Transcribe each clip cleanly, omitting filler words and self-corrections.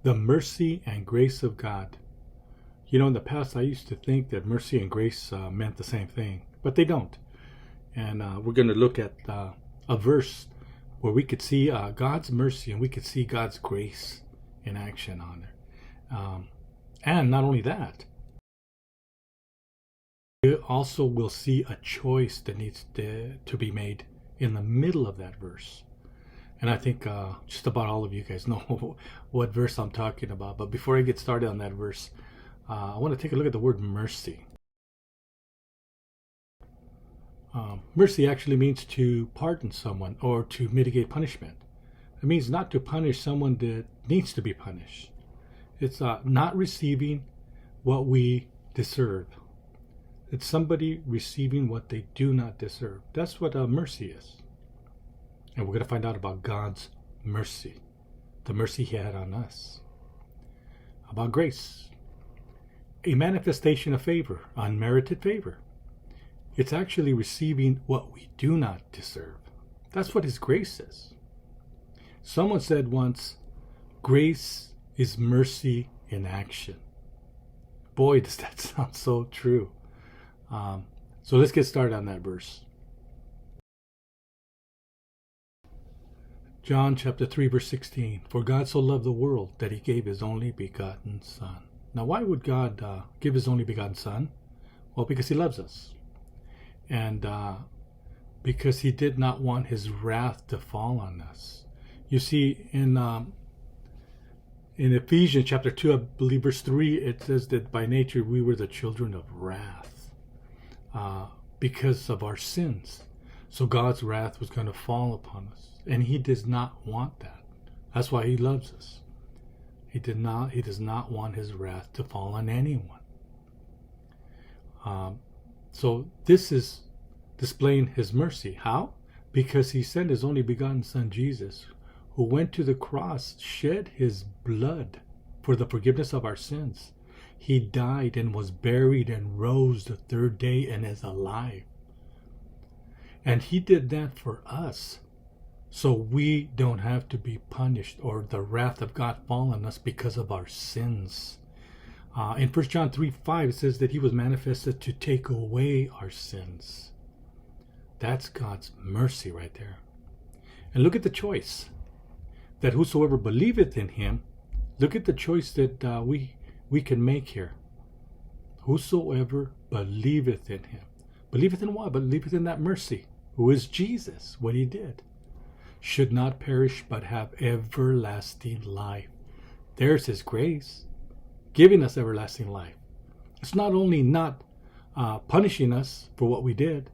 The mercy and grace of God. You know, in the past, I used to think that mercy and grace meant the same thing, but they don't. And we're going to look at a verse where we could see God's mercy and we could see God's grace in action on there. And not only that, we also will see a choice that needs to be made in the middle of that verse. And I think just about all of you guys know what verse I'm talking about. But before I get started on that verse, I want to take a look at the word mercy. Mercy actually means to pardon someone or to mitigate punishment. It means not to punish someone that needs to be punished. It's not receiving what we deserve. It's somebody receiving what they do not deserve. That's what mercy is. And we're going to find out about God's mercy, the mercy He had on us. About grace, a manifestation of favor, unmerited favor. It's actually receiving what we do not deserve. That's what His grace is. Someone said once, grace is mercy in action. Boy, does that sound so true. So let's get started on that verse. John chapter 3 verse 16. For God so loved the world that He gave His only begotten Son. Now why would God give His only begotten Son? Well, because He loves us. And because He did not want His wrath to fall on us. You see, in Ephesians chapter 2, I believe verse 3, it says that by nature we were the children of wrath because of our sins. So God's wrath was going to fall upon us. And He does not want that. That's why He loves us. He does not want His wrath to fall on anyone. So this is displaying His mercy. How? Because He sent His only begotten Son, Jesus, who went to the cross, shed His blood for the forgiveness of our sins. He died and was buried and rose the third day and is alive. And He did that for us, so we don't have to be punished or the wrath of God fall on us because of our sins. In 1 John 3:5, it says that He was manifested to take away our sins. That's God's mercy right there. And look at the choice. That whosoever believeth in Him, look at the choice that we can make here. Whosoever believeth in Him. Believeth in what? Believeth in that mercy, who is Jesus, what He did. Should not perish, but have everlasting life. There's His grace, giving us everlasting life. It's not only not punishing us for what we did,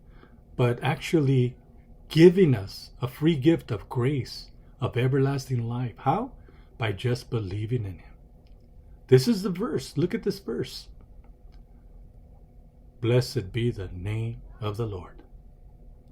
but actually giving us a free gift of grace, of everlasting life. How? By just believing in Him. This is the verse. Look at this verse. Blessed be the name of the Lord.